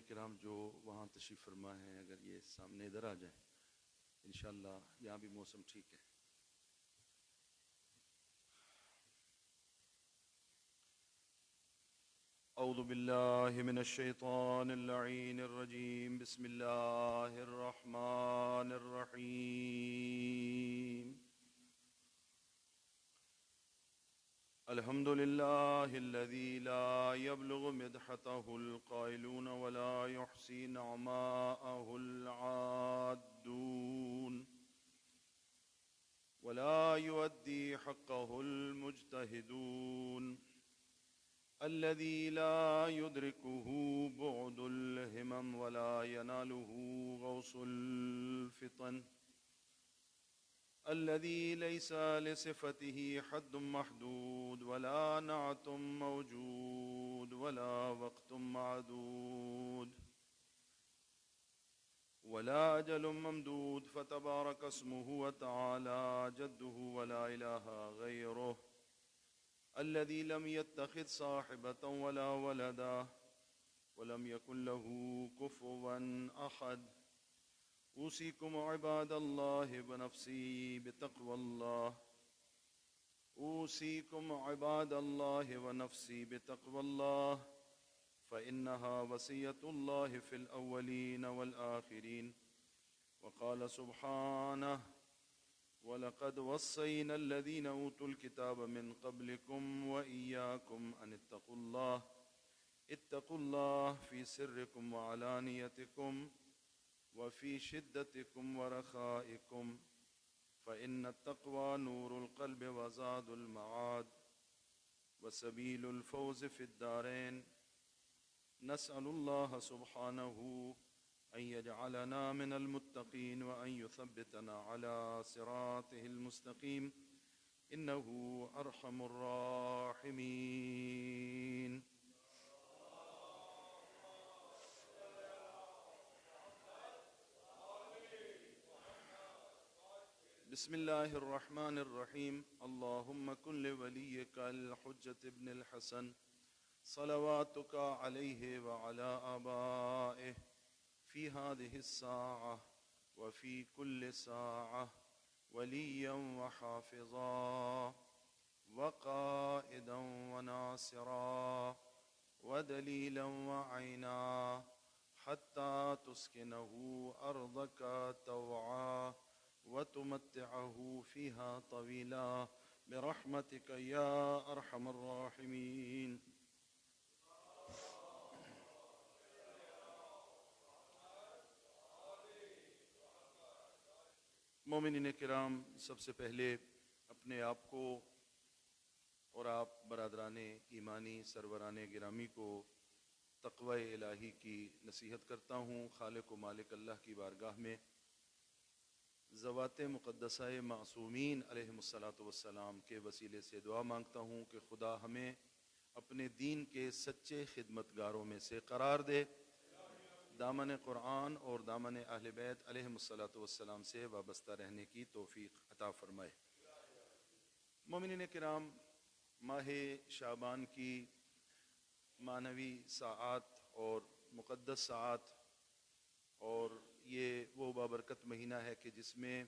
کرام جو وہاں تشریف فرما ہیں اگر یہ سامنے ادھر آ جائیں انشاءاللہ یہاں بھی موسم ٹھیک ہے. اعوذ باللہ من الشیطان اللعین الرجیم بسم اللہ الرحمن الرحیم. الحمد للہ الذی لا يبلغ مدحته القائلون ولا يحصي نعماءه العادون ولا يؤدي حقه المجتهدون الذي لا يدركه بعد الهمم ولا يناله غوص الفطن الذي ليس لصفته حد محدود ولا نعت موجود ولا وقت معدود ولا أجل ممدود فتبارك اسمه وتعالى جده ولا إله غيره الذي لم يتخذ صاحبة ولا ولدا ولم يكن له كفوا أحد. أوصيكم عباد الله ونفسي بتقوى الله أوصيكم عباد الله ونفسي بتقوى الله فإنها وصية الله في الأولين والآخرين. وقال سبحانه وَلَقَدْ وَصَّيْنَا الَّذِينَ أُوتُوا الْكِتَابَ مِنْ قَبْلِكُمْ وَإِيَّاكُمْ أَنِ اتَّقُوا اللَّهَ فِي سِرِّكُمْ وَعَلَانِيَتِكُمْ وَفِي شِدَّتِكُمْ وَرَخَائِكُمْ فَإِنَّ التَّقْوَى نُورُ الْقَلْبِ وَزَادُ الْمَعَادِ وَسَبِيلُ الْفَوْزِ فِي الدَّارَيْنِ. نسأل الله سبحانه أن يجعلنا من المتقين وأن يثبتنا على صراطه المستقيم إنه أرحم الراحمين. بسم الله الرحمن الرحيم. اللهم كن لوليك الحجة ابن الحسن صلواتك عليه وعلى آبائه في هذه الساعة وفي كل ساعة وليا وحافظا وقائدا وناصرا ودليلا وعينا حتى تسكنه أرضك طوعا وتمتعه فيها طويلا برحمتك يا أرحم الراحمين. مومنین کرام، سب سے پہلے اپنے آپ کو اور آپ برادران ایمانی سروران گرامی کو تقوی الہی کی نصیحت کرتا ہوں. خالق و مالک اللہ کی بارگاہ میں ذوات مقدسہ معصومین علیہم الصلاۃ والسلام کے وسیلے سے دعا مانگتا ہوں کہ خدا ہمیں اپنے دین کے سچے خدمتگاروں میں سے قرار دے، دامن قرآن اور دامن اہل بیت علیہم الصلاۃ والسلام سے وابستہ رہنے کی توفیق عطا فرمائے. مومنین کرام، ماہ شعبان کی معنوی ساعات اور مقدس ساعات اور یہ وہ بابرکت مہینہ ہے کہ جس میں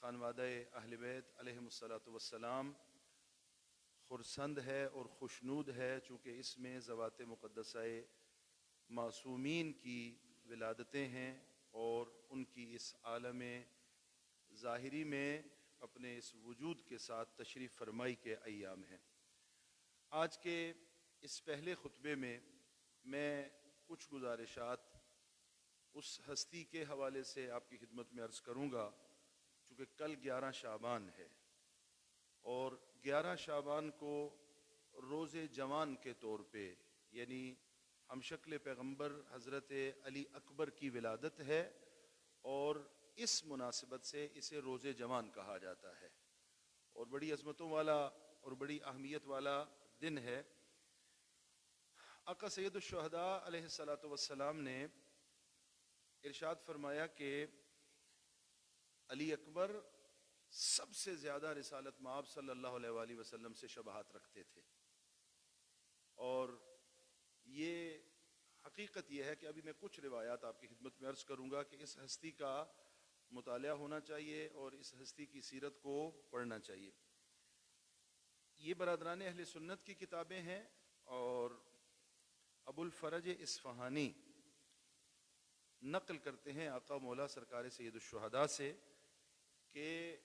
خانوادہ اہل بیت علیہم الصلاۃ والسلام خرسند ہے اور خوشنود ہے، چونکہ اس میں ذوات مقدسہ معصومین کی ولادتیں ہیں اور ان کی اس عالم ظاہری میں اپنے اس وجود کے ساتھ تشریف فرمائی کے ایام ہیں. آج کے اس پہلے خطبے میں میں کچھ گزارشات اس ہستی کے حوالے سے آپ کی خدمت میں عرض کروں گا، چونکہ کل 11 شعبان ہے اور 11 شعبان کو روز جوان کے طور پہ، یعنی ہم شکل پیغمبر حضرت علی اکبر کی ولادت ہے اور اس مناسبت سے اسے روز جوان کہا جاتا ہے اور بڑی عظمتوں والا اور بڑی اہمیت والا دن ہے. آقا سید الشہداء علیہ الصلاۃ والسلام نے ارشاد فرمایا کہ علی اکبر سب سے زیادہ رسالت مآب صلی اللہ علیہ وآلہ وسلم سے شباہت رکھتے تھے اور یہ حقیقت یہ ہے کہ ابھی میں کچھ روایات آپ کی خدمت میں عرض کروں گا کہ اس ہستی کا مطالعہ ہونا چاہیے اور اس ہستی کی سیرت کو پڑھنا چاہیے. یہ برادران اہل سنت کی کتابیں ہیں اور ابو الفرج اصفہانی نقل کرتے ہیں آقا مولا سرکار سید الشہداء سے کہ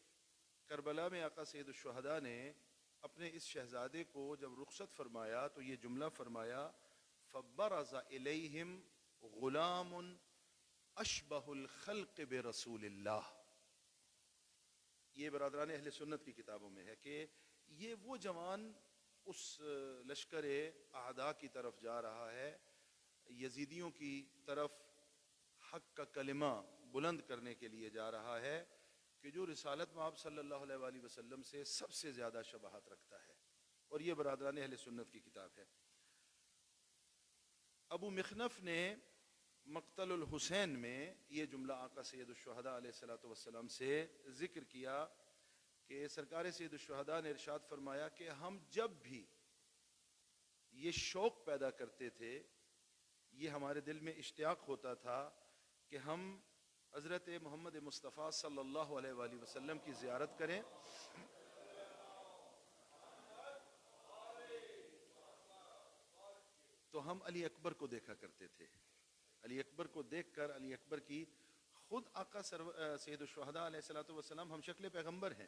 کربلا میں آقا سید الشہداء نے اپنے اس شہزادے کو جب رخصت فرمایا تو یہ جملہ فرمایا فبرز الیہم غلام اشبہ الخلق برسول اللہ. یہ برادران اہل سنت کی کتابوں میں ہے کہ یہ وہ جوان اس لشکر اعداء کی طرف جا رہا ہے، یزیدیوں کی طرف حق کا کلمہ بلند کرنے کے لیے جا رہا ہے، کہ جو رسالت مآب صلی اللہ علیہ وآلہ وسلم سے سب سے زیادہ شباہت رکھتا ہے، اور یہ برادران اہل سنت کی کتاب ہے. ابو مخنف نے مقتل الحسین میں یہ جملہ آقا سید الشہداء علیہ السلام سے ذکر کیا کہ سرکار سید الشہداء نے ارشاد فرمایا کہ ہم جب بھی یہ شوق پیدا کرتے تھے، یہ ہمارے دل میں اشتیاق ہوتا تھا کہ ہم حضرت محمد مصطفیٰ صلی اللہ علیہ وآلہ وسلم کی زیارت کریں، تو ہم علی اکبر کو دیکھا کرتے تھے. علی اکبر کو دیکھ کر علی اکبر کی خود آقا سید الشہداء علیہ السلام ہم شکل پیغمبر ہیں،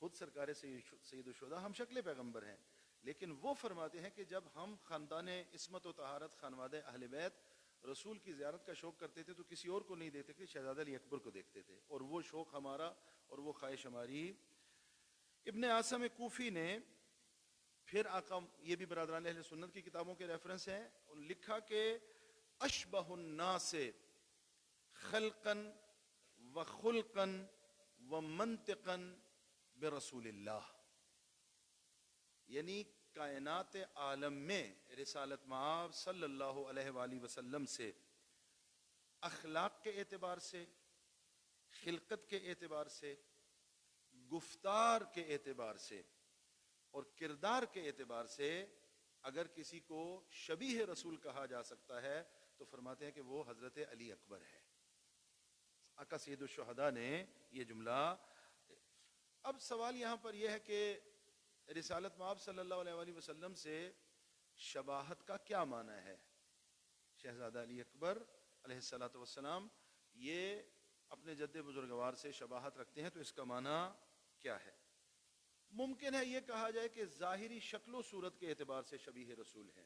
خود سرکار سید الشہداء ہم شکل پیغمبر ہیں، لیکن وہ فرماتے ہیں کہ جب ہم خاندان عصمت و طہارت خانوادہ اہل بیت رسول کی زیارت کا شوق کرتے تھے تو کسی اور کو نہیں دیکھتے تھے، شہزادہ علی اکبر کو دیکھتے تھے، اور وہ شوق ہمارا اور وہ خواہش ہماری. ابن عاصم کوفی نے پھر آقا، یہ بھی برادران اہل سنت کی کتابوں کے ریفرنس ہیں، لکھا کہ اشبہ الناس خلقا و خلقا و منطقا برسول اللہ، یعنی کائنات عالم میں رسالت مآب صلی اللہ علیہ وآلہ وسلم سے اخلاق کے اعتبار سے، خلقت کے اعتبار سے، گفتار کے اعتبار سے اور کردار کے اعتبار سے اگر کسی کو شبیہ رسول کہا جا سکتا ہے تو فرماتے ہیں کہ وہ حضرت علی اکبر ہے. آقا سید الشہداء نے یہ جملہ. اب سوال یہاں پر یہ ہے کہ رسالت مآب صلی اللہ علیہ وآلہ وسلم سے شباہت کا کیا معنی ہے؟ شہزادہ علی اکبر علیہ السلام یہ اپنے جد بزرگوار سے شباہت رکھتے ہیں، تو اس کا معنی کیا ہے؟ ممکن ہے یہ کہا جائے کہ ظاہری شکل و صورت کے اعتبار سے شبیہ رسول ہے.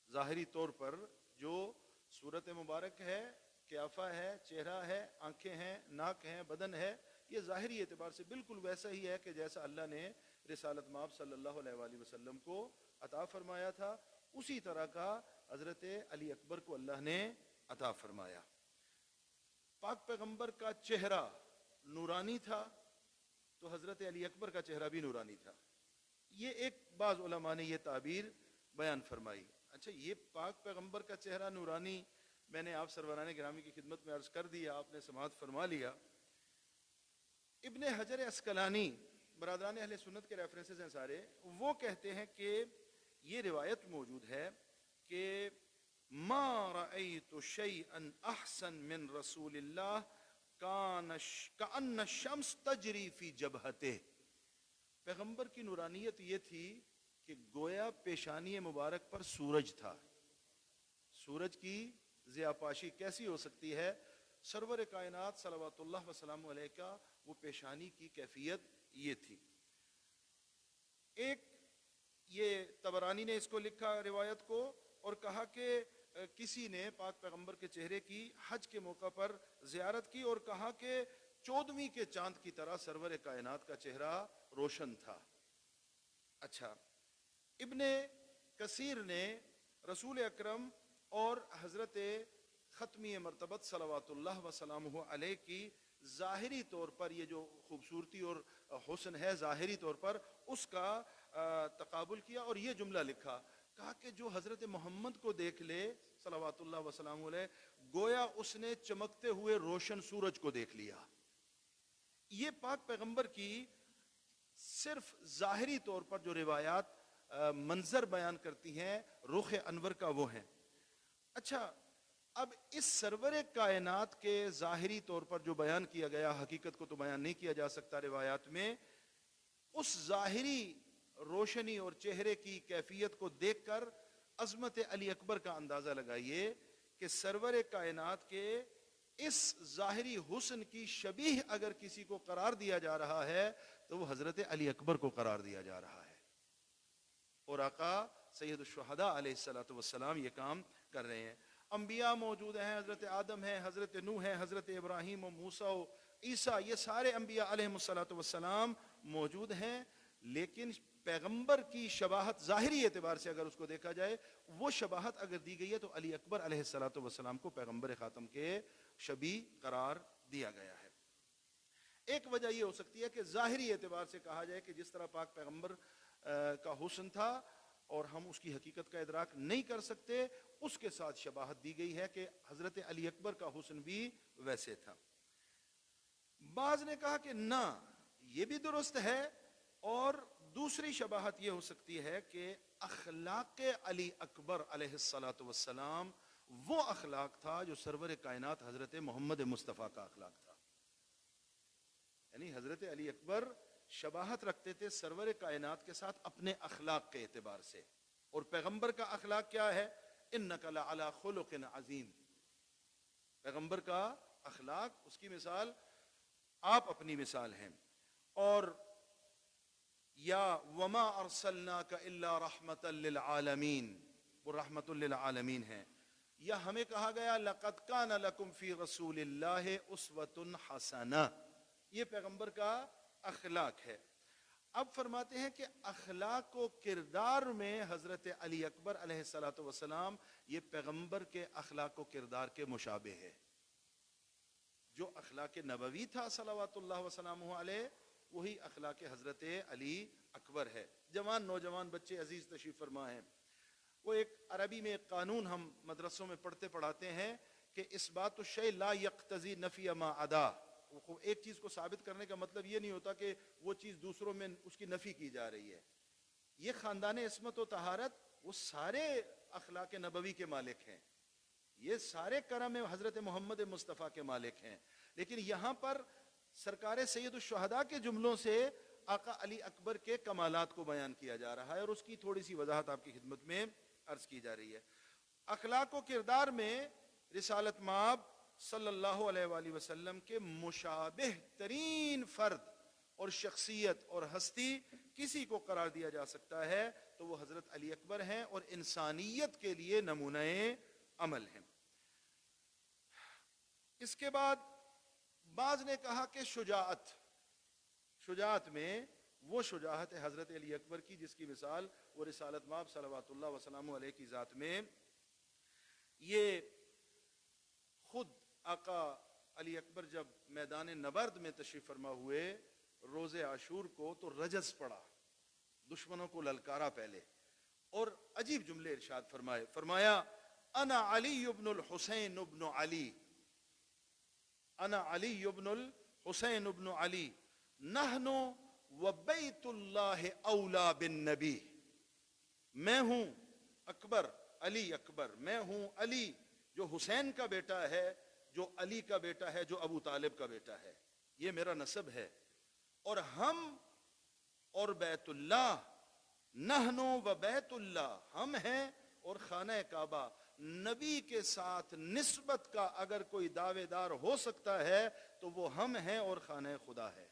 ظاہری طور پر جو صورت مبارک ہے، قیافہ ہے، چہرہ ہے، آنکھیں ہیں، ناک ہیں، بدن ہے، یہ ظاہری اعتبار سے بالکل ویسا ہی ہے کہ جیسا اللہ نے رسالت مآب صلی اللہ علیہ وآلہ وسلم کو عطا فرمایا تھا، اسی طرح کا حضرت علی اکبر کو اللہ نے عطا فرمایا. پاک پیغمبر کا چہرہ نورانی تھا تو حضرت علی اکبر کا چہرہ بھی نورانی تھا. یہ ایک بعض علماء نے یہ تعبیر بیان فرمائی. اچھا، یہ پاک پیغمبر کا چہرہ نورانی میں نے آپ سروران گرامی کی خدمت میں عرض کر دیا، آپ نے سماعت فرما لیا. ابن حجر عسقلانی، برادران اہل سنت کے ریفرنسز ہیں سارے، وہ کہتے ہیں کہ یہ روایت موجود ہے کہ ما رأیت شیئا احسن من رسول اللہ کأن الشمس تجری فی جبہتہ. پیغمبر کی نورانیت یہ تھی کہ گویا پیشانی مبارک پر سورج تھا. سورج کی ضیاءپاشی کیسی ہو سکتی ہے؟ سرور کائنات صلوات اللہ وسلام علیہ کا وہ پیشانی کی کیفیت یہ تھی. ایک یہ طبرانی نے اس کو لکھا روایت کو، اور کہا کہ کسی نے پاک پیغمبر کے چہرے کی حج کے موقع پر زیارت کی اور کہا کہ 14ویں کے چاند کی طرح سرور کائنات کا چہرہ روشن تھا. اچھا، ابن کثیر نے رسول اکرم اور حضرت ختمی مرتبت صلوات اللہ وسلامہ علیہ کی ظاہری طور پر یہ جو خوبصورتی اور حسن ہے ظاہری طور پر اس کا تقابل کیا اور یہ جملہ لکھا، کہا کہ جو حضرت محمد کو دیکھ لے صلوات اللہ وسلامہ علیہ گویا اس نے چمکتے ہوئے روشن سورج کو دیکھ لیا. یہ پاک پیغمبر کی صرف ظاہری طور پر جو روایات منظر بیان کرتی ہیں رخ انور کا وہ ہیں۔ اچھا، اب اس سرور کائنات کے ظاہری طور پر جو بیان کیا گیا، حقیقت کو تو بیان نہیں کیا جا سکتا روایات میں، اس ظاہری روشنی اور چہرے کی کیفیت کو دیکھ کر عظمت علی اکبر کا اندازہ لگائیے کہ سرور کائنات کے اس ظاہری حسن کی شبیہ اگر کسی کو قرار دیا جا رہا ہے تو وہ حضرت علی اکبر کو قرار دیا جا رہا ہے، اور آقا سید الشہداء علیہ السلام یہ کام کر رہے ہیں۔ انبیاء موجود ہیں، حضرت آدم ہیں، حضرت نوح ہیں، حضرت ابراہیم و موسیٰ و عیسیٰ، یہ سارے انبیاء علیہ السلام موجود ہیں، لیکن پیغمبر کی شباہت ظاہری اعتبار سے اگر اس کو دیکھا جائے، وہ شباہت اگر دی گئی ہے تو علی اکبر علیہ السلام کو پیغمبر خاتم کے شبیہ قرار دیا گیا ہے۔ ایک وجہ یہ ہو سکتی ہے کہ ظاہری اعتبار سے کہا جائے کہ جس طرح پاک پیغمبر کا حسن تھا اور ہم اس کی حقیقت کا ادراک نہیں کر سکتے، اس کے ساتھ شباہت دی گئی ہے کہ حضرت علی اکبر کا حسن بھی ویسے تھا۔ بعض نے کہا کہ نہ، یہ بھی درست ہے، اور دوسری شباہت یہ ہو سکتی ہے کہ اخلاق علی اکبر علیہ السلام وہ اخلاق تھا جو سرور کائنات حضرت محمد مصطفیٰ کا اخلاق تھا۔ یعنی حضرت علی اکبر شباہت رکھتے تھے سرور کائنات کے ساتھ اپنے اخلاق کے اعتبار سے، اور پیغمبر کا اخلاق کیا ہے؟ اِنَّكَ لَعَلَىٰ خُلُقٍ عَظِيمٍ۔ پیغمبر کا اخلاق، اس کی مثال آپ اپنی مثال ہیں۔ اور یا وما ارسلناک الا رحمۃ للعالمین، وہ رحمۃ للعالمین ہے۔ یا ہمیں کہا گیا لقد کان لکم فی رسول اللہ اسوۃ حسنہ، یہ پیغمبر کا اخلاق ہے۔ اب فرماتے ہیں کہ اخلاق و کردار میں حضرت علی اکبر علیہ السلام یہ پیغمبر کے اخلاق و کردار کے مشابہ ہے۔ جو اخلاق نبوی تھا صلوات اللہ وسلامہ علیہ، وہی اخلاق حضرت علی اکبر ہے۔ جوان نوجوان بچے عزیز تشریف فرما ہیں، وہ ایک عربی میں ایک قانون ہم مدرسوں میں پڑھتے پڑھاتے ہیں کہ اس بات الشیء لا یقتضی نفی ما عدا۔ ایک چیز کو ثابت کرنے کا مطلب یہ نہیں ہوتا کہ وہ چیز دوسروں میں اس کی نفی کی جا رہی ہے۔ یہ خاندان عصمت و طہارت وہ سارے اخلاق نبوی کے مالک ہیں، یہ سارے کرم حضرت محمد مصطفیٰ کے مالک ہیں، لیکن یہاں پر سرکار سید الشہداء کے جملوں سے آقا علی اکبر کے کمالات کو بیان کیا جا رہا ہے، اور اس کی تھوڑی سی وضاحت آپ کی خدمت میں عرض کی جا رہی ہے۔ اخلاق و کردار میں رسالت مآب صلی اللہ علیہ وآلہ وسلم کے مشابہ ترین فرد اور شخصیت اور ہستی کسی کو قرار دیا جا سکتا ہے تو وہ حضرت علی اکبر ہیں، اور انسانیت کے لیے نمونہ عمل ہیں۔ اس کے بعد بعض نے کہا کہ شجاعت میں وہ شجاعت ہے حضرت علی اکبر کی جس کی مثال وہ رسالت مآب صلوات اللہ وسلامہ علیہ کی ذات میں۔ یہ خود آقا علی اکبر جب میدان نبرد میں تشریف فرما ہوئے روز عاشور کو، تو رجز پڑا، دشمنوں کو للکارا پہلے، اور عجیب جملے ارشاد فرمایا انا علی ابن الحسین ابن علی، انا علی ابن الحسین ابن علی، نحن و بیت اللہ اولا بالنبی، میں ہوں اکبر، علی اکبر، میں ہوں علی جو حسین کا بیٹا ہے، جو علی کا بیٹا ہے، جو ابو طالب کا بیٹا ہے، یہ میرا نسب ہے، اور ہم اور بیت اللہ، نحن و بیت اللہ، ہم ہیں اور خانہ کعبہ، نبی کے ساتھ نسبت کا اگر کوئی دعوے دار ہو سکتا ہے تو وہ ہم ہیں اور خانہ خدا ہے،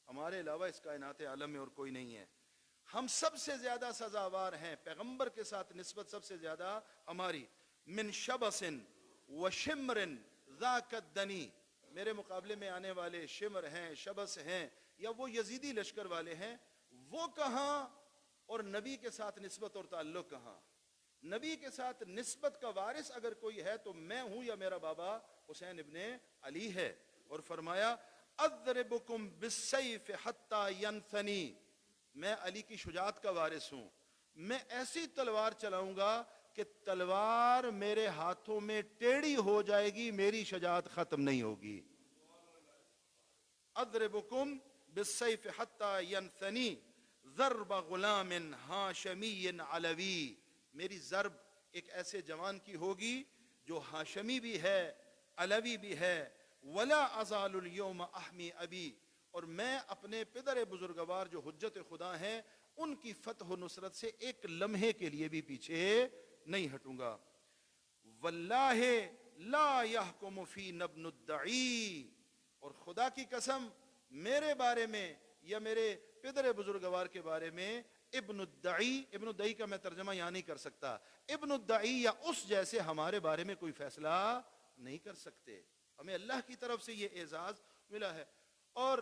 ہمارے علاوہ اس کائنات عالم میں اور کوئی نہیں ہے۔ ہم سب سے زیادہ سزاوار ہیں، پیغمبر کے ساتھ نسبت سب سے زیادہ ہماری، من شبس و شمر ذاک الدنی، میرے مقابلے میں آنے والے شمر ہیں، شبس ہیں، یا وہ یزیدی لشکر والے ہیں، وہ کہاں اور نبی کے ساتھ نسبت اور تعلق کہاں؟ نبی کے ساتھ نسبت کا وارث اگر کوئی ہے تو میں ہوں یا میرا بابا حسین ابن علی ہے۔ اور فرمایا اضربکم بالسیف حتی ینثنی، میں علی کی شجاعت کا وارث ہوں، میں ایسی تلوار چلاؤں گا کہ تلوار میرے ہاتھوں میں ٹیڑھی ہو جائے گی، میری شجاعت ختم نہیں ہوگی۔ اضربکم بالسیف حتی ینثنی ضرب غلام ہاشمی علوی، میری ضرب ایک ایسے جوان کی ہوگی جو ہاشمی بھی ہے علوی بھی ہے. ولا ازال اليوم احمی ابی، اور میں اپنے پدر بزرگوار جو حجت خدا ہیں ان کی فتح و نصرت سے ایک لمحے کے لیے بھی پیچھے نہیں ہٹوں گا. واللہ لا یحکم فینا ابن الدعی، اور خدا کی قسم میرے بارے میں یا میرے پدر بزرگوار کے بارے میں ابن الدعی، ابن الدعی کا میں ترجمہ یہاں نہیں کر سکتا، ابن الدعی یا اس جیسے ہمارے بارے میں کوئی فیصلہ نہیں کر سکتے. ہمیں اللہ کی طرف سے یہ اعزاز ملا ہے. اور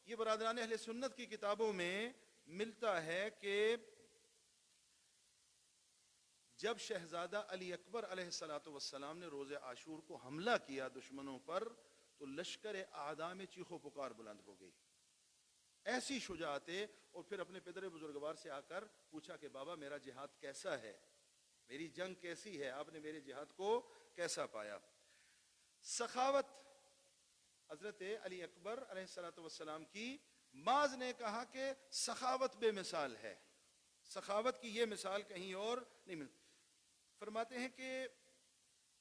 یہ برادران اہل سنت کی کتابوں میں ملتا ہے کہ جب شہزادہ علی اکبر علیہ السلام نے روز عاشور کو حملہ کیا دشمنوں پر، تو لشکر اعداء میں چیخ و پکار بلند ہو گئی. ایسی شجاعتیں. اور پھر اپنے پدر بزرگوار سے آ کر پوچھا کہ بابا میرا جہاد کیسا ہے، میری جنگ کیسی ہے، آپ نے میرے جہاد کو کیسا پایا. سخاوت حضرت علی اکبر علیہ السلام کی، بعض نے کہا کہ سخاوت بے مثال ہے، سخاوت کی یہ مثال کہیں اور نہیں ملتی. فرماتے ہیں کہ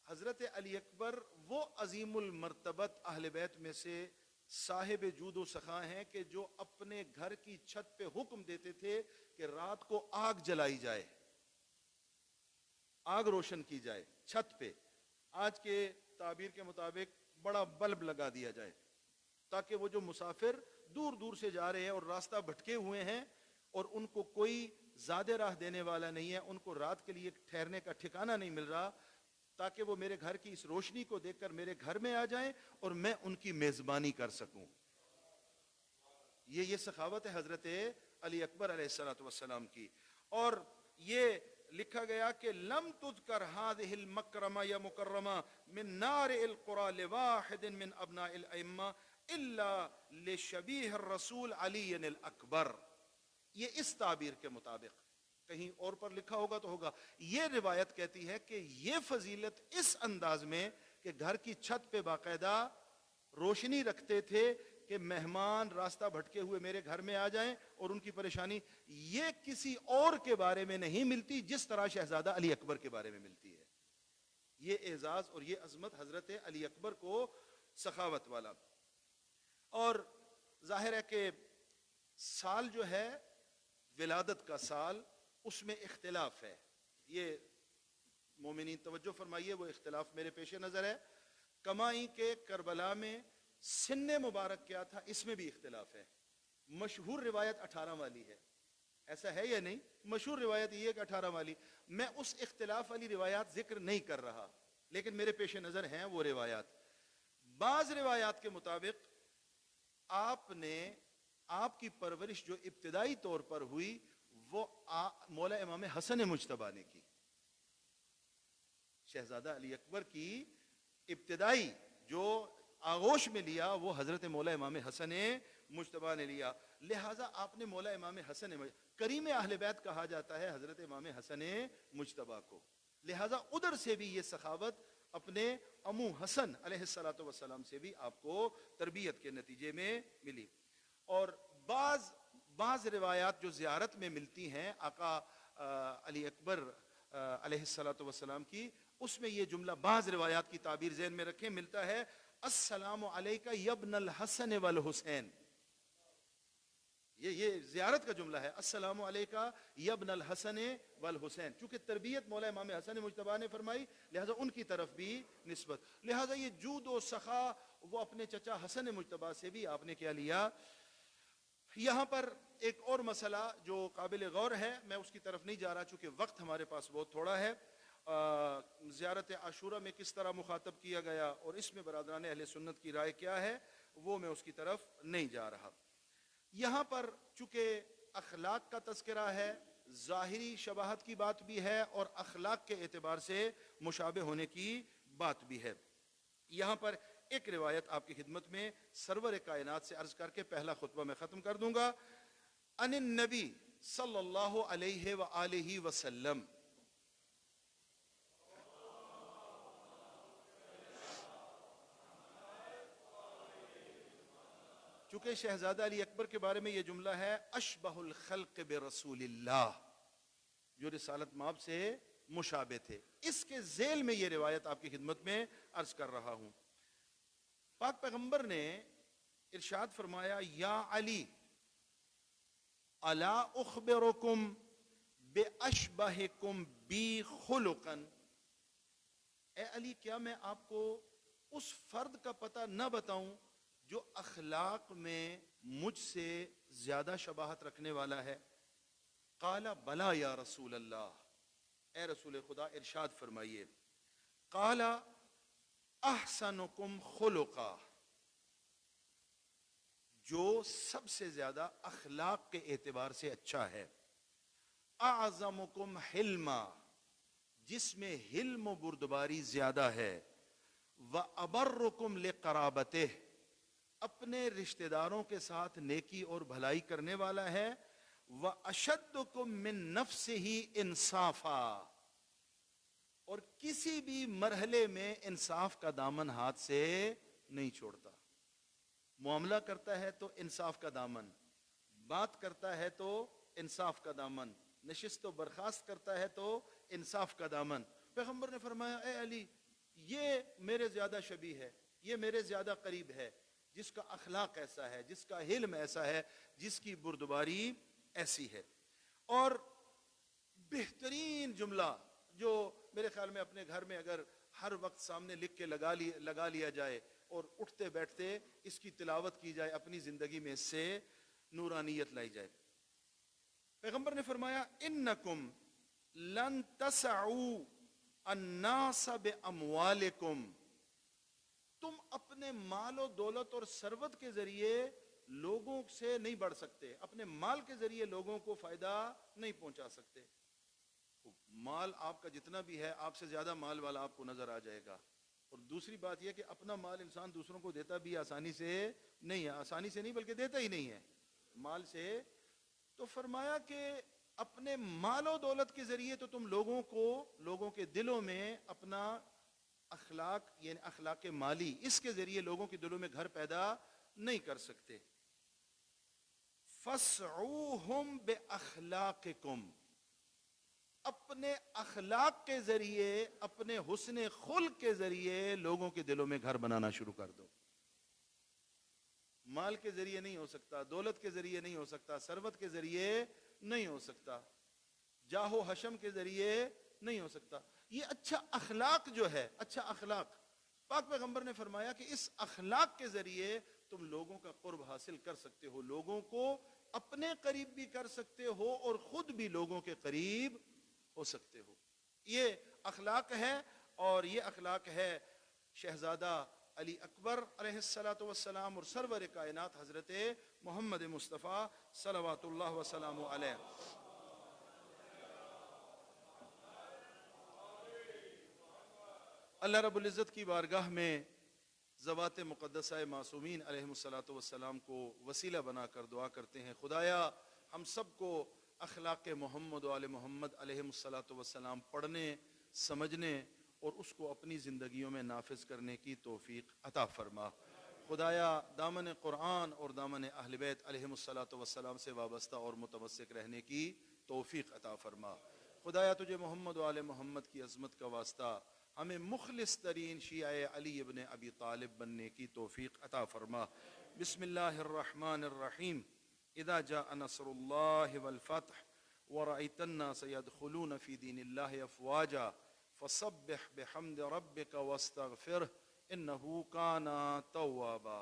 حضرت علی اکبر وہ عظیم المرتبت اہل بیت میں سے صاحب جود و سخا ہیں کہ جو اپنے گھر کی چھت پہ حکم دیتے تھے کہ رات کو آگ جلائی جائے، آگ روشن کی جائے چھت پہ. آج کے تعبیر کے مطابق بڑا بلب لگا دیا جائے تاکہ وہ جو مسافر دور دور سے جا رہے ہیں اور راستہ بھٹکے ہوئے ہیں اور ان کو کوئی زیادہ راہ دینے والا نہیں ہے، ان کو رات کے لیے ٹھہرنے کا ٹھکانہ نہیں مل رہا، تاکہ وہ میرے گھر کی اس روشنی کو دیکھ کر میرے گھر میں آ جائیں اور میں ان کی میزبانی کر سکوں. یہ سخاوت ہے حضرت علی اکبر علیہ السلام کی. اور یہ لکھا گیا کہ لم تذکر هذه المکرمہ یا مکرمہ من نار القرى لواحد من ابناء الائمہ الا لشبیہ الرسول علی الاکبر. یہ اس تعبیر کے مطابق، کہیں اور پر لکھا ہوگا تو ہوگا. یہ روایت کہتی ہے کہ یہ فضیلت اس انداز میں کہ گھر کی چھت پہ باقاعدہ روشنی رکھتے تھے کہ مہمان راستہ بھٹکے ہوئے میرے گھر میں آ جائیں اور ان کی پریشانی، یہ کسی اور کے بارے میں نہیں ملتی جس طرح شہزادہ علی اکبر کے بارے میں ملتی ہے. یہ اعزاز اور یہ عظمت حضرت علی اکبر کو، سخاوت والا. اور ظاہر ہے کہ سال جو ہے ولادت کا سال، اس میں اختلاف ہے. یہ مومنین توجہ فرمائیے، وہ اختلاف میرے پیش نظر ہے. کمائی کے کربلا میں سن مبارک کیا تھا، اس میں بھی اختلاف ہے. مشہور روایت 18 والی ہے، ایسا ہے یا نہیں؟ مشہور روایت یہ ہے کہ 18 والی. میں اس اختلاف والی روایات ذکر نہیں کر رہا، لیکن میرے پیش نظر ہیں وہ روایات. بعض روایات کے مطابق آپ کی پرورش جو ابتدائی طور پر ہوئی وہ مولا امام حسن مجتبی نے کی. شہزادہ علی اکبر کی ابتدائی جو آغوش میں لیا وہ حضرت مولا امام حسن مجتبی نے لیا. لہٰذا آپ نے مولا امام حسن کریم اہل بیت کہا جاتا ہے حضرت امام حسن مجتبی کو. لہٰذا ادھر سے بھی یہ سخاوت اپنے امو حسن علیہ السلام سے بھی آپ کو تربیت کے نتیجے میں ملی. اور بعض روایات جو زیارت میں ملتی ہیں آقا علی اکبر علیہ السلام کی، اس میں یہ جملہ، بعض روایات کی تعبیر ذہن میں رکھیں، ملتا ہے السلام علیکہ یبن الحسن والحسین. یہ زیارت کا جملہ ہے، السلام علیکہ یبن الحسن والحسین. چونکہ تربیت مولا امام حسن مجتبی نے فرمائی، لہذا ان کی طرف بھی نسبت. لہذا یہ جود و سخا وہ اپنے چچا حسن مجتبی سے بھی آپ نے کیا لیا. یہاں پر ایک اور مسئلہ جو قابل غور ہے، میں اس کی طرف نہیں جا رہا چونکہ وقت ہمارے پاس بہت تھوڑا ہے. زیارت عاشورہ میں کس طرح مخاطب کیا گیا اور اس میں برادران اہل سنت کی رائے کیا ہے، وہ میں اس کی طرف نہیں جا رہا. یہاں پر چونکہ اخلاق کا تذکرہ ہے، ظاہری شباہت کی بات بھی ہے اور اخلاق کے اعتبار سے مشابہ ہونے کی بات بھی ہے. یہاں پر ایک روایت آپ کی خدمت میں سرور کائنات سے عرض کر کے پہلا خطبہ میں ختم کر دوں گا. ان النبی صلی اللہ علیہ وآلہ وسلم، چونکہ شہزادہ علی اکبر کے بارے میں یہ جملہ ہے اشبہ الخلق برسول اللہ، جو رسالت مآب سے مشابہ تھے، اس کے ذیل میں یہ روایت آپ کی خدمت میں عرض کر رہا ہوں۔ پاک پیغمبر نے ارشاد فرمایا یا علی الا اخبرکم باشبہکم بی خلقا، اے علی کیا میں آپ کو اس فرد کا پتہ نہ بتاؤں جو اخلاق میں مجھ سے زیادہ شباہت رکھنے والا ہے؟ قال بلا یا رسول اللہ، اے رسول خدا ارشاد فرمائیے۔ قال احسنکم خلقا، جو سب سے زیادہ اخلاق کے اعتبار سے اچھا ہے۔ اعظمکم حلما، جس میں حلم و بردباری زیادہ ہے۔ وابرکم لقرابتہ، اپنے رشتہ داروں کے ساتھ نیکی اور بھلائی کرنے والا ہے۔ واشدکم من نفسہ انصافا، اور کسی بھی مرحلے میں انصاف کا دامن ہاتھ سے نہیں چھوڑتا۔ معاملہ کرتا ہے تو انصاف کا دامن، بات کرتا ہے تو انصاف کا دامن، نشست و برخاست کرتا ہے تو انصاف کا دامن۔ پیغمبر نے فرمایا اے علی یہ میرے زیادہ شبیہ ہے، یہ میرے زیادہ قریب ہے، جس کا اخلاق ایسا ہے، جس کا حلم ایسا ہے، جس کی بردباری ایسی ہے۔ اور بہترین جملہ جو میرے خیال میں اپنے گھر میں اگر ہر وقت سامنے لکھ کے لگا لیا جائے اور اٹھتے بیٹھتے اس کی تلاوت کی جائے، اپنی زندگی میں اس سے نورانیت لائی جائے۔ پیغمبر نے فرمایا انکم لن تسعوا الناس باموالکم، تم اپنے مال و دولت اور ثروت کے ذریعے لوگوں سے نہیں بڑھ سکتے، اپنے مال کے ذریعے لوگوں کو فائدہ نہیں پہنچا سکتے۔ مال آپ کا جتنا بھی ہے آپ سے زیادہ مال والا آپ کو نظر آ جائے گا۔ اور دوسری بات یہ کہ اپنا مال انسان دوسروں کو دیتا بھی آسانی سے نہیں ہے، آسانی سے نہیں بلکہ دیتا ہی نہیں ہے مال سے۔ تو فرمایا کہ اپنے مال و دولت کے ذریعے تو تم لوگوں کے دلوں میں اپنا اخلاق یعنی اخلاق مالی، اس کے ذریعے لوگوں کے دلوں میں گھر پیدا نہیں کر سکتے۔ فَاسْعُوهُمْ بِأَخْلَاقِكُمْ، اپنے اخلاق کے ذریعے، اپنے حسن خلق کے ذریعے لوگوں کے دلوں میں گھر بنانا شروع کر دو۔ مال کے ذریعے نہیں ہو سکتا، دولت کے ذریعے نہیں ہو سکتا، ثروت کے ذریعے نہیں ہو سکتا، جاہ و حشم کے ذریعے نہیں ہو سکتا۔ یہ اچھا اخلاق جو ہے، اچھا اخلاق، پاک پیغمبر نے فرمایا کہ اس اخلاق کے ذریعے تم لوگوں کا قرب حاصل کر سکتے ہو، لوگوں کو اپنے قریب بھی کر سکتے ہو اور خود بھی لوگوں کے قریب ہو سکتے ہو۔ یہ اخلاق ہے، اور یہ اخلاق ہے شہزادہ علی اکبر علیہ السلام اور سرور کائنات حضرت محمد مصطفیٰ صلوات اللہ وسلام علیہ۔ اللہ رب العزت کی بارگاہ میں ذوات مقدسہ معصومین علیہ السلام کو وسیلہ بنا کر دعا کرتے ہیں، خدایا ہم سب کو اخلاق محمد و آل محمد علیہ السلام پڑھنے، سمجھنے اور اس کو اپنی زندگیوں میں نافذ کرنے کی توفیق عطا فرما۔ خدایا دامن قرآن اور دامن اہل بیت علیہ السلام سے وابستہ اور متمسک رہنے کی توفیق عطا فرما۔ خدایا تجھے محمد و آل محمد کی عظمت کا واسطہ ہمیں مخلص ترین شیعہ علی ابن ابی طالب بننے کی توفیق عطا فرما۔ بسم اللہ الرحمن الرحیم۔ اذا جاء نصر اللہ والفتح ورأيت الناس يدخلون في دين الله افواجا فسبح بحمد ربك واستغفره انه كان توابا۔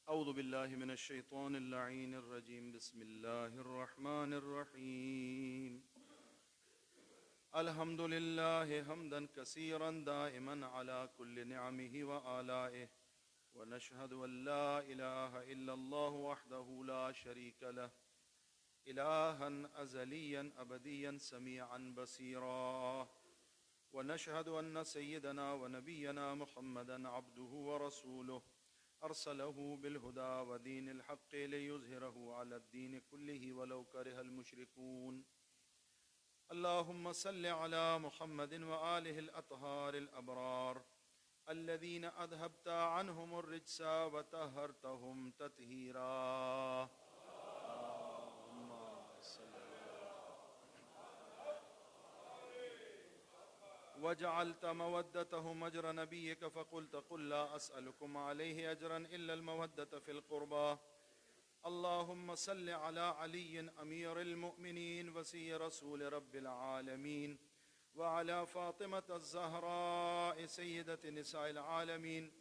اعوذ باللہ من الشیطان اللعین الرجیم، بسم اللہ الرحمن الرحیم۔ الحمد للہ حمدا کثیرا دائما علی کل نعمہ وآلائہ، ونشہد ان لا الہ الا اللہ وحدہ لا شریک لہ، إلها أزليا أبديا سميعا بصيرا. ونشهد أن سيدنا ونبينا محمدا عبده ورسوله أرسله بالهدى ودين الحق ليظهره على الدين كله ولو كره المشركون. اللهم صل على محمد وآله الأطهار الأبرار الذين أذهبت عنهم الرجس وطهرتهم تطهيرا. وجعلت مودتهم أجر نبيك فقلت قل لا أسألكم عليه أجرا إلا المودة في القربى. اللهم صل على علي أمير المؤمنين وسي رسول رب العالمين وعلى فاطمة الزهراء سيدة نساء العالمين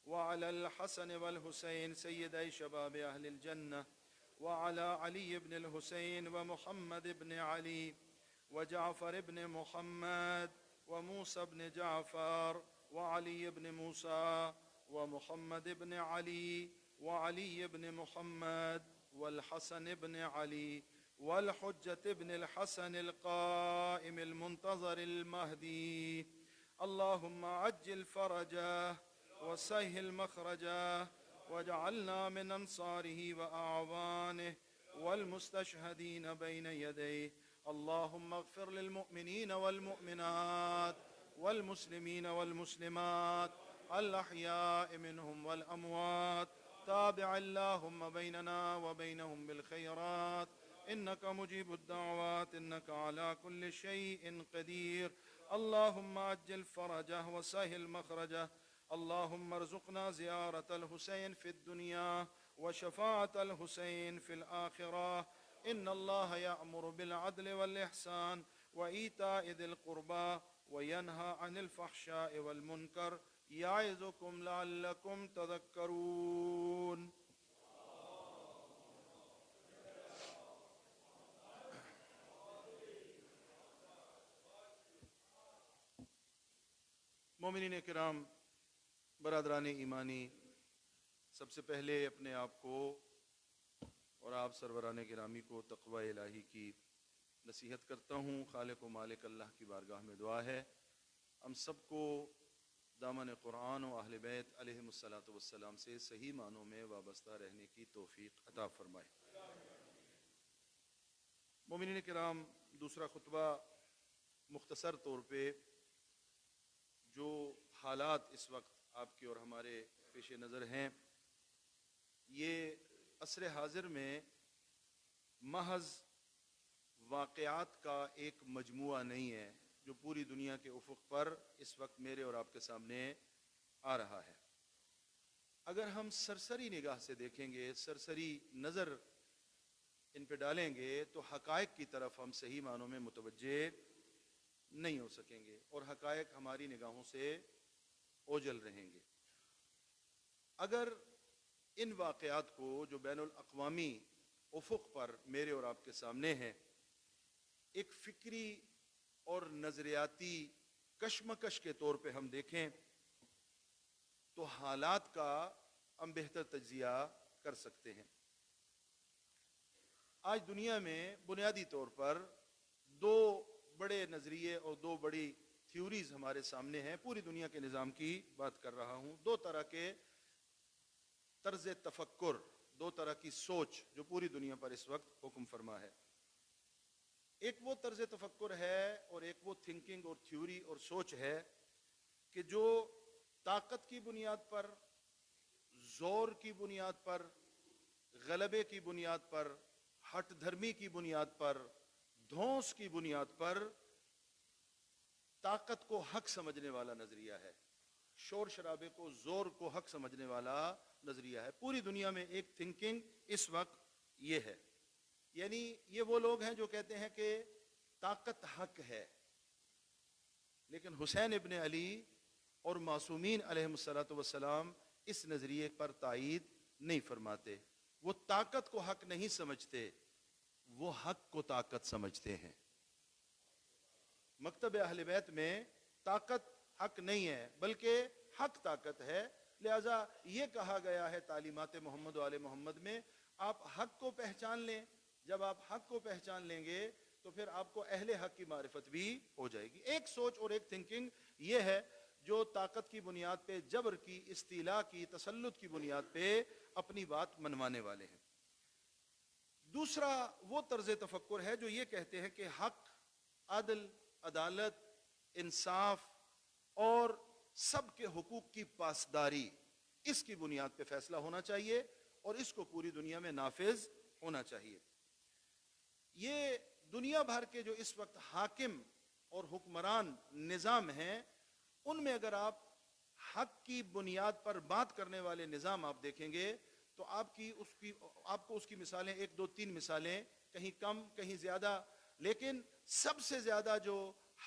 وعلى الحسن والحسين سيدي شباب أهل الجنة وعلى علي بن الحسين ومحمد بن علي وجعفر بن محمد وموسى بن جعفر وعلي بن موسى ومحمد بن علي وعلي بن محمد والحسن بن علي والحجة بن الحسن القائم المنتظر المهدي. اللهم عجل فرجه وسهل مخرجه واجعلنا من أنصاره وأعوانه والمستشهدين بين يديه. اللهم اغفر للمؤمنين والمؤمنات والمسلمين والمسلمات الأحياء منهم والأموات. تابع اللهم بيننا وبينهم بالخيرات إنك مجيب الدعوات إنك على كل شيء قدير. اللهم عجل فرجه وسهل مخرجه. اللهم ارزقنا زيارة الحسين في الدنيا وشفاعة الحسين في الآخرة. إن الله يأمر بالعدل والإحسان وإيتاء ذي القربى وينهى عن الفحشاء والمنكر يعظكم لعلكم تذكرون. مومنین کرام، برادران ایمانی، سب سے پہلے اپنے آپ کو اور آپ سروران گرامی کو تقوی الہی کی نصیحت کرتا ہوں. خالق و مالک اللہ کی بارگاہ میں دعا ہے ہم سب کو دامن قرآن و اہل بیت علیہم الصلاۃ والسلام سے صحیح معنوں میں وابستہ رہنے کی توفیق عطا فرمائے. مومنین کرام، دوسرا خطبہ مختصر طور پہ جو حالات اس وقت آپ کے اور ہمارے پیش نظر ہیں، یہ عصر حاضر میں محض واقعات کا ایک مجموعہ نہیں ہے جو پوری دنیا کے افق پر اس وقت میرے اور آپ کے سامنے آ رہا ہے. اگر ہم سرسری نگاہ سے دیکھیں گے، سرسری نظر ان پہ ڈالیں گے تو حقائق کی طرف ہم صحیح معنوں میں متوجہ نہیں ہو سکیں گے اور حقائق ہماری نگاہوں سے اوجھل رہیں گے. اگر ان واقعات کو جو بین الاقوامی افق پر میرے اور آپ کے سامنے ہیں ایک فکری اور نظریاتی کشمکش کے طور پہ ہم دیکھیں تو حالات کا ہم بہتر تجزیہ کر سکتے ہیں. آج دنیا میں بنیادی طور پر دو بڑے نظریے اور دو بڑی تھیوریز ہمارے سامنے ہیں. پوری دنیا کے نظام کی بات کر رہا ہوں. دو طرح کے طرز تفکر، دو طرح کی سوچ جو پوری دنیا پر اس وقت حکم فرما ہے. ایک وہ طرز تفکر ہے اور ایک وہ تھنکنگ اور تھیوری اور سوچ ہے کہ جو طاقت کی بنیاد پر، زور کی بنیاد پر، غلبے کی بنیاد پر، ہٹ دھرمی کی بنیاد پر، دھونس کی بنیاد پر طاقت کو حق سمجھنے والا نظریہ ہے، شور شرابے کو، زور کو حق سمجھنے والا نظریہ ہے. پوری دنیا میں ایک تھنکنگ اس وقت یہ ہے. یعنی یہ وہ لوگ ہیں جو کہتے ہیں کہ طاقت حق ہے، لیکن حسین ابن علی اور معصومین علیہم الصلاۃ والسلام اس نظریے پر تائید نہیں فرماتے. وہ طاقت کو حق نہیں سمجھتے، وہ حق کو طاقت سمجھتے ہیں. مکتب اہل بیت میں طاقت حق نہیں ہے بلکہ حق طاقت ہے. لہذا یہ کہا گیا ہے تعلیمات محمد و آل محمد میں، آپ حق کو پہچان لیں جب آپ حق کو پہچان لیں گے تو پھر آپ کو اہل حق کی معرفت بھی ہو جائے گی. ایک سوچ اور ایک تھنکنگ یہ ہے جو طاقت کی بنیاد پہ، جبر کی، استیلاء کی، تسلط کی بنیاد پہ اپنی بات منوانے والے ہیں. دوسرا وہ طرز تفکر ہے جو یہ کہتے ہیں کہ حق، عدل، عدالت، انصاف اور سب کے حقوق کی پاسداری، اس کی بنیاد پہ فیصلہ ہونا چاہیے اور اس کو پوری دنیا میں نافذ ہونا چاہیے. یہ دنیا بھر کے جو اس وقت حاکم اور حکمران نظام ہیں، ان میں اگر آپ حق کی بنیاد پر بات کرنے والے نظام آپ دیکھیں گے تو آپ کو اس کی مثالیں، ایک دو تین مثالیں، کہیں کم کہیں زیادہ، لیکن سب سے زیادہ جو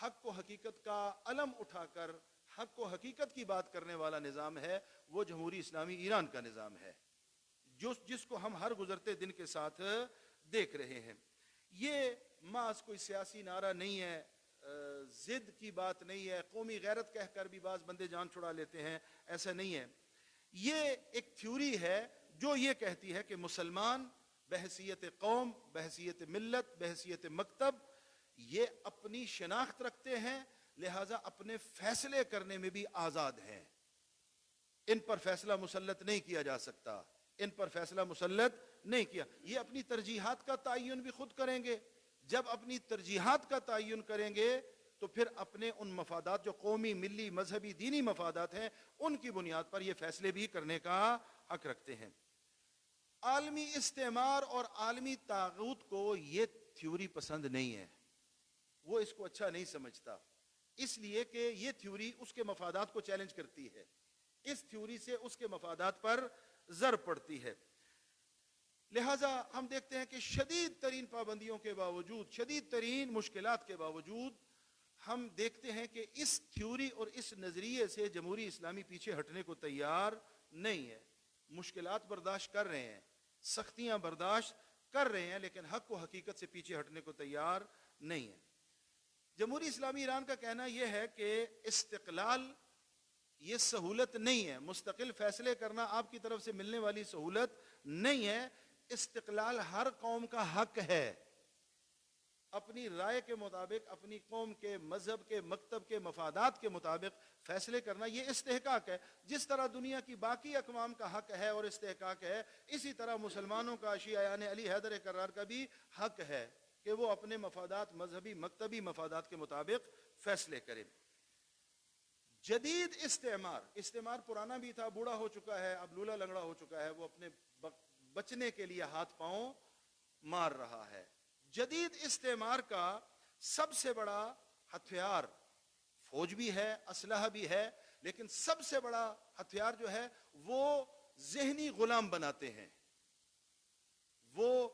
حق و حقیقت کا علم اٹھا کر حق و حقیقت کی بات کرنے والا نظام ہے وہ جمہوری اسلامی ایران کا نظام ہے، جس کو ہم ہر گزرتے دن کے ساتھ دیکھ رہے ہیں. یہ محض کوئی سیاسی نعرہ نہیں ہے، ضد کی بات نہیں ہے، قومی غیرت کہہ کر بھی بعض بندے جان چھڑا لیتے ہیں، ایسا نہیں ہے. یہ ایک تھیوری ہے جو یہ کہتی ہے کہ مسلمان بحیثیت قوم، بحیثیت ملت، بحیثیت مکتب یہ اپنی شناخت رکھتے ہیں، لہٰذا اپنے فیصلے کرنے میں بھی آزاد ہیں. ان پر فیصلہ مسلط نہیں کیا جا سکتا، ان پر فیصلہ مسلط نہیں کیا. یہ اپنی ترجیحات کا تعین بھی خود کریں گے. جب اپنی ترجیحات کا تعین کریں گے تو پھر اپنے ان مفادات جو قومی، ملی، مذہبی، دینی مفادات ہیں، ان کی بنیاد پر یہ فیصلے بھی کرنے کا حق رکھتے ہیں. عالمی استعمار اور عالمی طاغوت کو یہ تھیوری پسند نہیں ہے، وہ اس کو اچھا نہیں سمجھتا، اس لیے کہ یہ تھیوری اس کے مفادات کو چیلنج کرتی ہے، اس تھیوری سے اس کے مفادات پر ضرب پڑتی ہے. لہٰذا ہم دیکھتے ہیں کہ شدید ترین پابندیوں کے باوجود، شدید ترین مشکلات کے باوجود، ہم دیکھتے ہیں کہ اس تھیوری اور اس نظریے سے جمہوری اسلامی پیچھے ہٹنے کو تیار نہیں ہے. مشکلات برداشت کر رہے ہیں، سختیاں برداشت کر رہے ہیں، لیکن حق و حقیقت سے پیچھے ہٹنے کو تیار نہیں ہے. جمہوری اسلامی ایران کا کہنا یہ ہے کہ استقلال یہ سہولت نہیں ہے، مستقل فیصلے کرنا آپ کی طرف سے ملنے والی سہولت نہیں ہے. استقلال ہر قوم کا حق ہے، اپنی رائے کے مطابق، اپنی قوم کے، مذہب کے، مکتب کے مفادات کے مطابق فیصلے کرنا یہ استحقاق ہے. جس طرح دنیا کی باقی اقوام کا حق ہے اور استحقاق ہے، اسی طرح مسلمانوں کا، شیعیان علی حیدر کرار کا بھی حق ہے کہ وہ اپنے مفادات، مذہبی مکتبی مفادات کے مطابق فیصلے کریں. جدید استعمار پرانا بھی تھا، بوڑھا ہو چکا ہے، اب لولا لنگڑا ہو چکا ہے، وہ اپنے بچنے کے لیے ہاتھ پاؤں مار رہا ہے. جدید استعمار کا سب سے بڑا ہتھیار فوج بھی ہے، اسلحہ بھی ہے، لیکن سب سے بڑا ہتھیار جو ہے وہ ذہنی غلام بناتے ہیں. وہ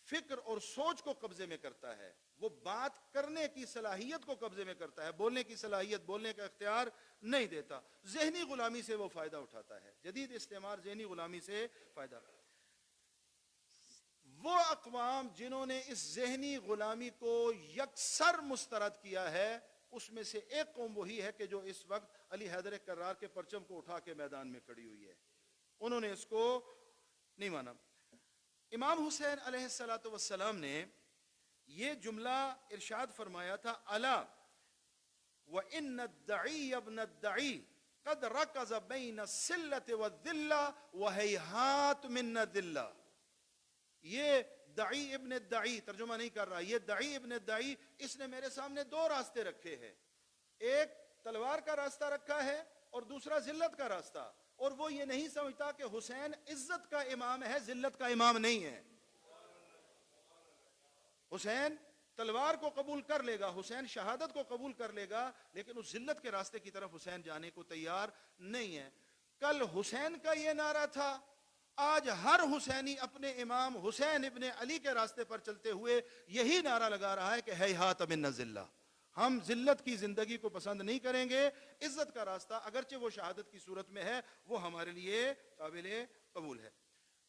فکر اور سوچ کو قبضے میں کرتا ہے، وہ بات کرنے کی صلاحیت کو قبضے میں کرتا ہے، بولنے کی صلاحیت، بولنے کا اختیار نہیں دیتا. ذہنی غلامی سے وہ فائدہ اٹھاتا ہے. جدید استعمار ذہنی غلامی سے فائدہ. وہ اقوام جنہوں نے اس ذہنی غلامی کو یکسر مسترد کیا ہے، اس میں سے ایک قوم وہی ہے کہ جو اس وقت علی حیدر کرار کے پرچم کو اٹھا کے میدان میں کھڑی ہوئی ہے. انہوں نے اس کو نہیں مانا. امام حسین علیہ السلام نے یہ جملہ ارشاد فرمایا تھا، الا وَإِنَّ الدَّعِيَّ ابْنَ الدَّعِيِّ قَدْ رَكَزَ بَيْنَ السِّلَّةِ وَالذِّلَّةِ وَهَيْهَاتُ مِنَّ الذِّلَّةِ. یہ دعی ابن الدعی ترجمہ نہیں کر رہا، یہ دعی ابن الدعی، اس نے میرے سامنے دو راستے رکھے ہیں، ایک تلوار کا راستہ رکھا ہے اور دوسرا ذلت کا راستہ. اور وہ یہ نہیں سمجھتا کہ حسین عزت کا امام ہے، ذلت کا امام نہیں ہے. حسین تلوار کو قبول کر لے گا، حسین شہادت کو قبول کر لے گا، لیکن اس ذلت کے راستے کی طرف حسین جانے کو تیار نہیں ہے. کل حسین کا یہ نعرہ تھا، آج ہر حسینی اپنے امام حسین ابن علی کے راستے پر چلتے ہوئے یہی نعرہ لگا رہا ہے کہ ہیہات من الذلہ، ہم ذلت کی زندگی کو پسند نہیں کریں گے. عزت کا راستہ اگرچہ وہ شہادت کی صورت میں ہے، وہ ہمارے لیے قابل قبول ہے.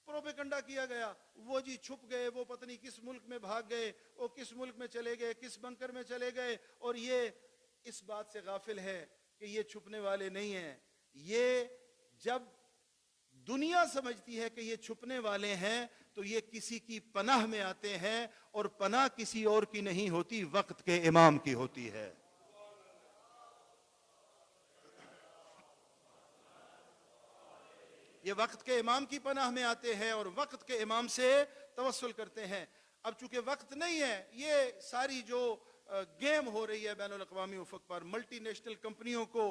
پروپیگنڈا کیا گیا، وہ جی چھپ گئے، وہ پتہ نہیں کس ملک میں بھاگ گئے، وہ کس ملک میں چلے گئے، کس بنکر میں چلے گئے، اور یہ اس بات سے غافل ہے کہ یہ چھپنے والے نہیں ہیں. یہ جب دنیا سمجھتی ہے کہ یہ چھپنے والے ہیں تو یہ کسی کی پناہ میں آتے ہیں، اور پناہ کسی اور کی نہیں ہوتی، وقت کے امام کی ہوتی ہے۔ یہ وقت کے امام کی پناہ میں آتے ہیں اور وقت کے امام سے توسل کرتے ہیں۔ اب چونکہ وقت نہیں ہے، یہ ساری جو گیم ہو رہی ہے بین الاقوامی افق پر، ملٹی نیشنل کمپنیوں کو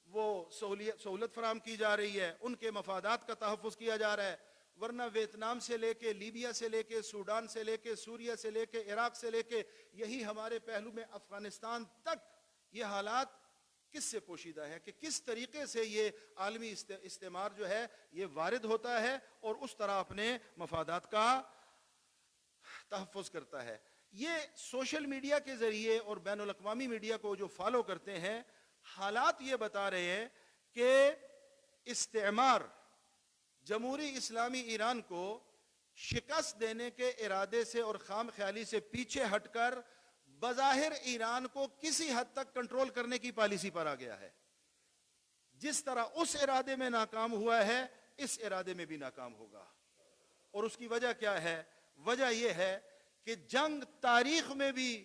وہ سہولت فراہم کی جا رہی ہے، ان کے مفادات کا تحفظ کیا جا رہا ہے، ورنہ ویتنام سے لے کے، لیبیا سے لے کے، سوڈان سے لے کے، سوریہ سے لے کے، عراق سے لے کے، یہی ہمارے پہلو میں افغانستان تک یہ حالات کس سے پوشیدہ ہے کہ کس طریقے سے یہ عالمی استعمار جو ہے یہ وارد ہوتا ہے اور اس طرح اپنے مفادات کا تحفظ کرتا ہے۔ یہ سوشل میڈیا کے ذریعے اور بین الاقوامی میڈیا کو جو فالو کرتے ہیں، حالات یہ بتا رہے ہیں کہ استعمار جمہوری اسلامی ایران کو شکست دینے کے ارادے سے اور خام خیالی سے پیچھے ہٹ کر بظاہر ایران کو کسی حد تک کنٹرول کرنے کی پالیسی پر آ گیا ہے۔ جس طرح اس ارادے میں ناکام ہوا ہے، اس ارادے میں بھی ناکام ہوگا۔ اور اس کی وجہ کیا ہے؟ وجہ یہ ہے کہ جنگ تاریخ میں بھی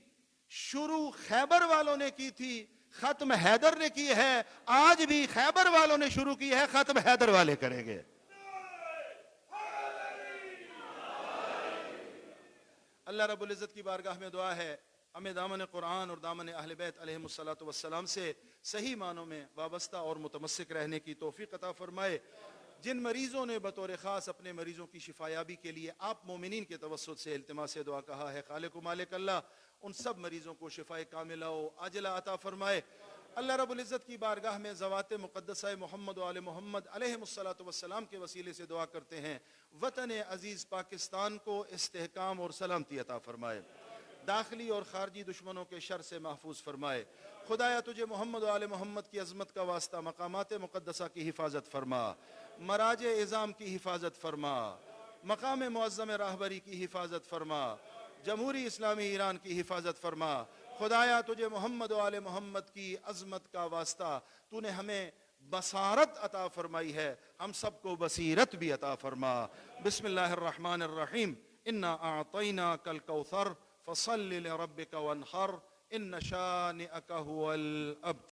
شروع خیبر والوں نے کی تھی، ختم حیدر نے کی ہے، آج بھی خیبر والوں نے شروع کی ہے، ختم حیدر والے کریں گے۔ اللہ رب العزت کی بارگاہ میں دعا ہے ہمیں دامن قرآن اور دامن اہل بیت علیہم السلام سے صحیح معنوں میں وابستہ اور متمسک رہنے کی توفیق عطا فرمائے۔ جن مریضوں نے بطور خاص اپنے مریضوں کی شفایابی کے لیے آپ مومنین کے توسط سے التماس دعا کہا ہے، خالق و مالک اللہ ان سب مریضوں کو شفائے کاملہ و عاجلہ عطا فرمائے۔ اللہ رب العزت کی بارگاہ میں ذوات مقدسہ محمد و آل محمد علیہم السلام کے وسیلے سے دعا کرتے ہیں، وطن عزیز پاکستان کو استحکام اور سلامتی عطا فرمائے، داخلی اور خارجی دشمنوں کے شر سے محفوظ فرمائے۔ خدایا تجھے محمد و آل محمد کی عظمت کا واسطہ مقامات مقدسہ کی حفاظت فرما، مراجع اعظام کی حفاظت فرما، مقام معظم راہبری کی حفاظت فرما، جمہوری اسلامی ایران کی حفاظت فرما۔ خدایا تجھے محمد و آل محمد کی عظمت کا واسطہ تو نے ہمیں بصارت عطا فرمائی ہے، ہم سب کو بصیرت بھی عطا فرما۔ بسم اللہ الرحمن الرحیم، انا اعطیناک الکوثر فصل لربک وانحر ان شانئک هو الابتر۔